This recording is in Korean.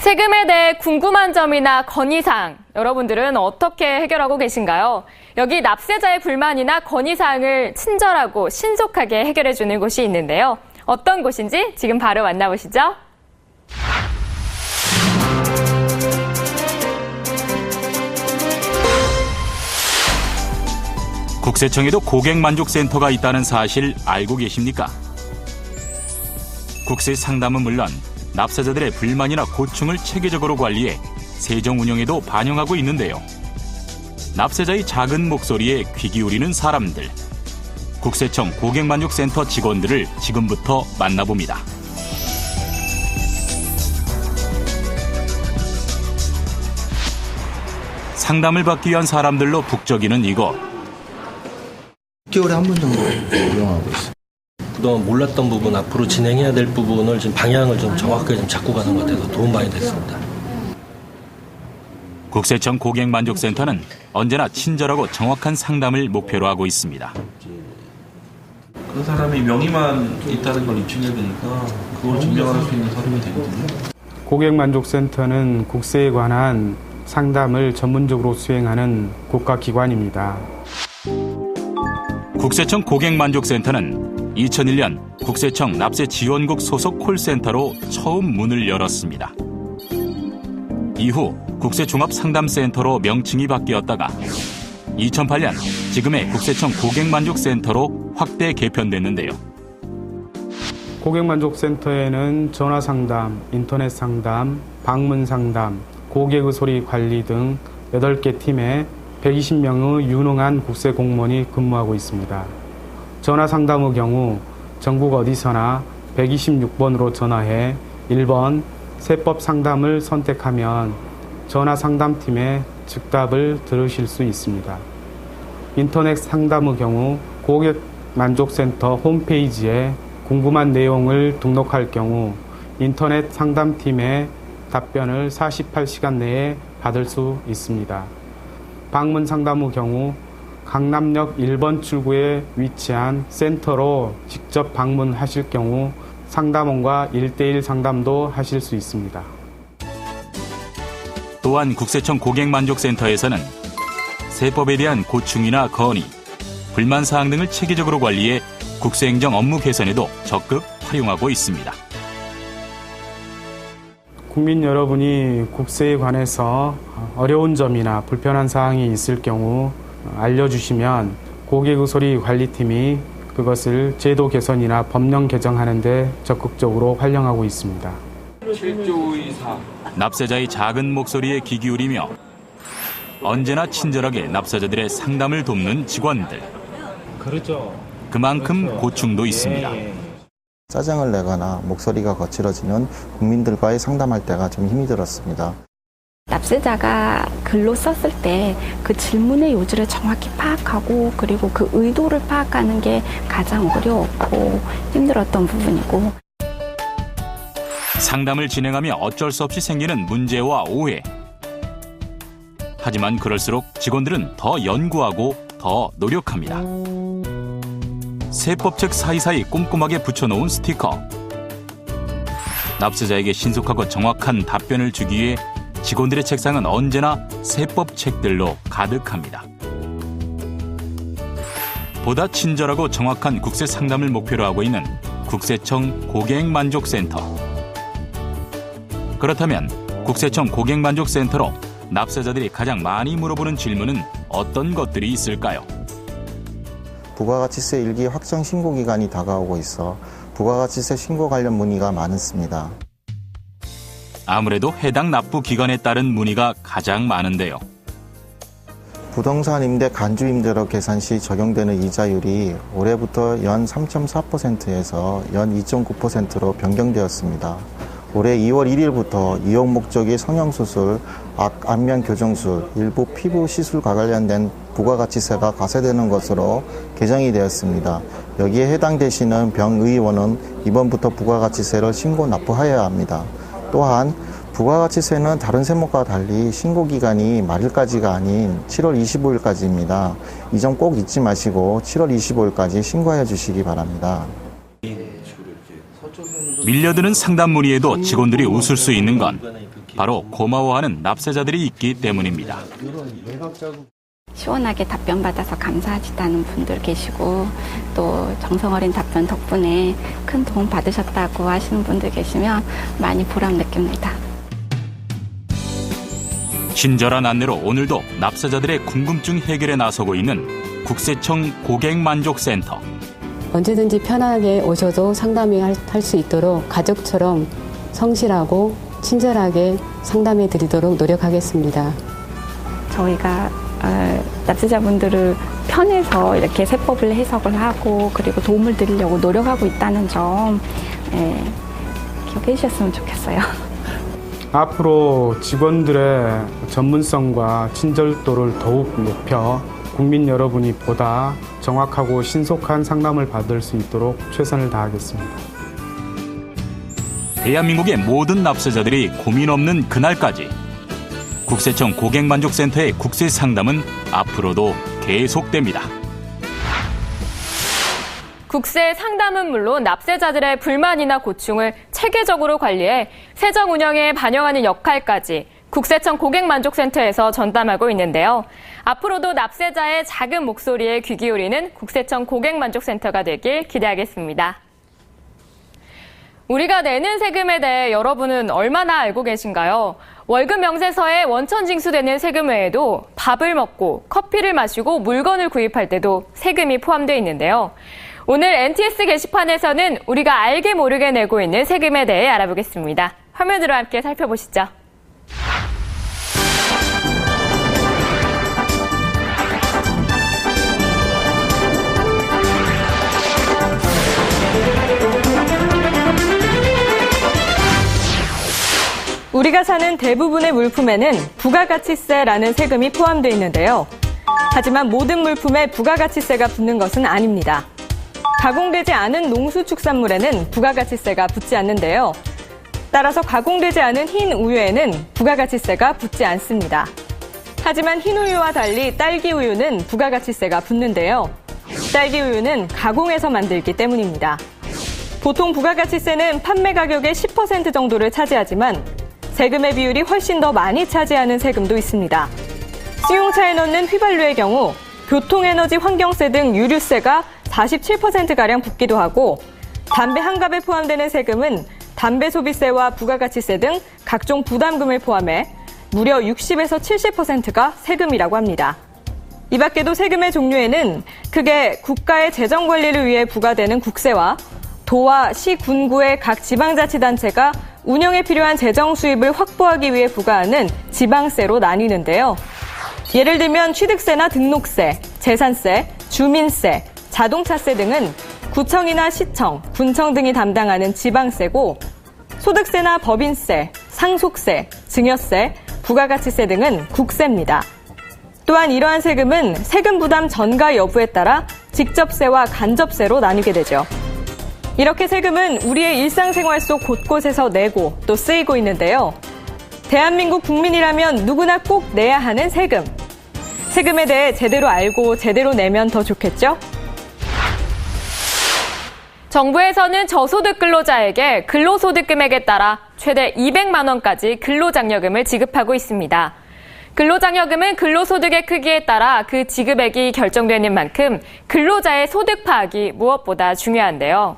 세금에 대해 궁금한 점이나 건의사항, 여러분들은 어떻게 해결하고 계신가요? 여기 납세자의 불만이나 건의사항을 친절하고 신속하게 해결해주는 곳이 있는데요. 어떤 곳인지 지금 바로 만나보시죠. 국세청에도 고객만족센터가 있다는 사실 알고 계십니까? 국세 상담은 물론 납세자들의 불만이나 고충을 체계적으로 관리해 세정 운영에도 반영하고 있는데요. 납세자의 작은 목소리에 귀 기울이는 사람들. 국세청 고객만족센터 직원들을 지금부터 만나봅니다. 상담을 받기 위한 사람들로 북적이는 이곳. 6개월에 한 번 정도 이용하고 있어요. 그동안 몰랐던 부분, 앞으로 진행해야 될 부분을 좀 방향을 좀 정확하게 좀 잡고 가는 것 같아서 도움 많이 됐습니다. 국세청 고객만족센터는 언제나 친절하고 정확한 상담을 목표로 하고 있습니다. 그 사람의 명의만 있다는 걸 입증해야 되니까 그걸 증명할 수 있는 서류가 되거든요. 고객만족센터는 국세에 관한 상담을 전문적으로 수행하는 국가기관입니다. 국세청 고객만족센터는 2001년 국세청 납세지원국 소속 콜센터로 처음 문을 열었습니다. 이후 국세종합상담센터로 명칭이 바뀌었다가 2008년 지금의 국세청 고객만족센터로 확대 개편됐는데요. 고객만족센터에는 전화상담, 인터넷상담, 방문상담, 고객의소리 관리 등 8개 팀에 120명의 유능한 국세 공무원이 근무하고 있습니다. 전화상담의 경우 전국 어디서나 126번으로 전화해 1번 세법 상담을 선택하면 전화상담팀의 즉답을 들으실 수 있습니다. 인터넷 상담의 경우 고객만족센터 홈페이지에 궁금한 내용을 등록할 경우 인터넷 상담팀의 답변을 48시간 내에 받을 수 있습니다. 방문 상담의 경우 강남역 1번 출구에 위치한 센터로 직접 방문하실 경우 상담원과 1:1 상담도 하실 수 있습니다. 또한 국세청 고객만족센터에서는 세법에 대한 고충이나 건의, 불만사항 등을 체계적으로 관리해 국세행정 업무 개선에도 적극 활용하고 있습니다. 국민 여러분이 국세에 관해서 어려운 점이나 불편한 사항이 있을 경우 알려주시면 고객의소리 관리팀이 그것을 제도 개선이나 법령 개정하는 데 적극적으로 활용하고 있습니다. 납세자의 작은 목소리에 귀 기울이며 언제나 친절하게 납세자들의 상담을 돕는 직원들. 그만큼 고충도 있습니다. 짜증을 내거나 목소리가 거칠어지면 국민들과의 상담할 때가 좀 힘이 들었습니다. 납세자가 글로 썼을 때 그 질문의 요지를 정확히 파악하고 그리고 그 의도를 파악하는 게 가장 어려웠고 힘들었던 부분이고, 상담을 진행하며 어쩔 수 없이 생기는 문제와 오해. 하지만 그럴수록 직원들은 더 연구하고 더 노력합니다. 세법책 사이사이 꼼꼼하게 붙여놓은 스티커. 납세자에게 신속하고 정확한 답변을 주기 위해 직원들의 책상은 언제나 세법책들로 가득합니다. 보다 친절하고 정확한 국세 상담을 목표로 하고 있는 국세청 고객만족센터. 그렇다면 국세청 고객만족센터로 납세자들이 가장 많이 물어보는 질문은 어떤 것들이 있을까요? 부가가치세 일기 확정 신고 기간이 다가오고 있어 부가가치세 신고 관련 문의가 많습니다. 아무래도 해당 납부 기간에 따른 문의가 가장 많은데요. 부동산 임대 간주 임대료 계산 시 적용되는 이자율이 올해부터 연 3.4%에서 연 2.9%로 변경되었습니다. 올해 2월 1일부터 이용 목적의 성형수술, 안면 교정술, 일부 피부 시술과 관련된 부가가치세가 과세되는 것으로 개정이 되었습니다. 여기에 해당되시는 병의원은 이번부터 부가가치세를 신고 납부하여야 합니다. 또한 부가가치세는 다른 세목과 달리 신고기간이 말일까지가 아닌 7월 25일까지입니다. 이 점 꼭 잊지 마시고 7월 25일까지 신고해 주시기 바랍니다. 밀려드는 상담 문의에도 직원들이 웃을 수 있는 건 바로 고마워하는 납세자들이 있기 때문입니다. 시원하게 답변 받아서 감사하시다는 분들 계시고 또 정성 어린 답변 덕분에 큰 도움 받으셨다고 하시는 분들 계시면 많이 보람 느낍니다. 친절한 안내로 오늘도 납세자들의 궁금증 해결에 나서고 있는 국세청 고객만족센터. 언제든지 편하게 오셔도 상담을 할 수 있도록 가족처럼 성실하고 친절하게 상담해 드리도록 노력하겠습니다. 저희가 납세자분들을 편해서 이렇게 세법을 해석을 하고 그리고 도움을 드리려고 노력하고 있다는 점 기억해 주셨으면 좋겠어요. 앞으로 직원들의 전문성과 친절도를 더욱 높여 국민 여러분이 보다 정확하고 신속한 상담을 받을 수 있도록 최선을 다하겠습니다. 대한민국의 모든 납세자들이 고민 없는 그날까지 국세청 고객만족센터의 국세 상담은 앞으로도 계속됩니다. 국세 상담은 물론 납세자들의 불만이나 고충을 체계적으로 관리해 세정 운영에 반영하는 역할까지 국세청 고객만족센터에서 전담하고 있는데요. 앞으로도 납세자의 작은 목소리에 귀 기울이는 국세청 고객만족센터가 되길 기대하겠습니다. 우리가 내는 세금에 대해 여러분은 얼마나 알고 계신가요? 월급 명세서에 원천 징수되는 세금 외에도 밥을 먹고 커피를 마시고 물건을 구입할 때도 세금이 포함되어 있는데요. 오늘 NTS 게시판에서는 우리가 알게 모르게 내고 있는 세금에 대해 알아보겠습니다. 화면으로 함께 살펴보시죠. 우리가 사는 대부분의 물품에는 부가가치세라는 세금이 포함되어 있는데요. 하지만 모든 물품에 부가가치세가 붙는 것은 아닙니다. 가공되지 않은 농수축산물에는 부가가치세가 붙지 않는데요. 따라서 가공되지 않은 흰 우유에는 부가가치세가 붙지 않습니다. 하지만 흰 우유와 달리 딸기 우유는 부가가치세가 붙는데요. 딸기 우유는 가공해서 만들기 때문입니다. 보통 부가가치세는 판매 가격의 10% 정도를 차지하지만 세금의 비율이 훨씬 더 많이 차지하는 세금도 있습니다. 승용차에 넣는 휘발유의 경우 교통에너지 환경세 등 유류세가 47%가량 붙기도 하고 담배 한 갑에 포함되는 세금은 담배 소비세와 부가가치세 등 각종 부담금을 포함해 무려 60에서 70%가 세금이라고 합니다. 이 밖에도 세금의 종류에는 크게 국가의 재정 관리를 위해 부과되는 국세와 도와 시, 군구의 각 지방자치단체가 운영에 필요한 재정 수입을 확보하기 위해 부과하는 지방세로 나뉘는데요. 예를 들면 취득세나 등록세, 재산세, 주민세, 자동차세 등은 구청이나 시청, 군청 등이 담당하는 지방세고 소득세나 법인세, 상속세, 증여세, 부가가치세 등은 국세입니다. 또한 이러한 세금은 세금 부담 전가 여부에 따라 직접세와 간접세로 나뉘게 되죠. 이렇게 세금은 우리의 일상생활 속 곳곳에서 내고 또 쓰이고 있는데요. 대한민국 국민이라면 누구나 꼭 내야 하는 세금. 세금에 대해 제대로 알고 제대로 내면 더 좋겠죠? 정부에서는 저소득 근로자에게 근로소득 금액에 따라 최대 200만 원까지 근로장려금을 지급하고 있습니다. 근로장려금은 근로소득의 크기에 따라 그 지급액이 결정되는 만큼 근로자의 소득 파악이 무엇보다 중요한데요.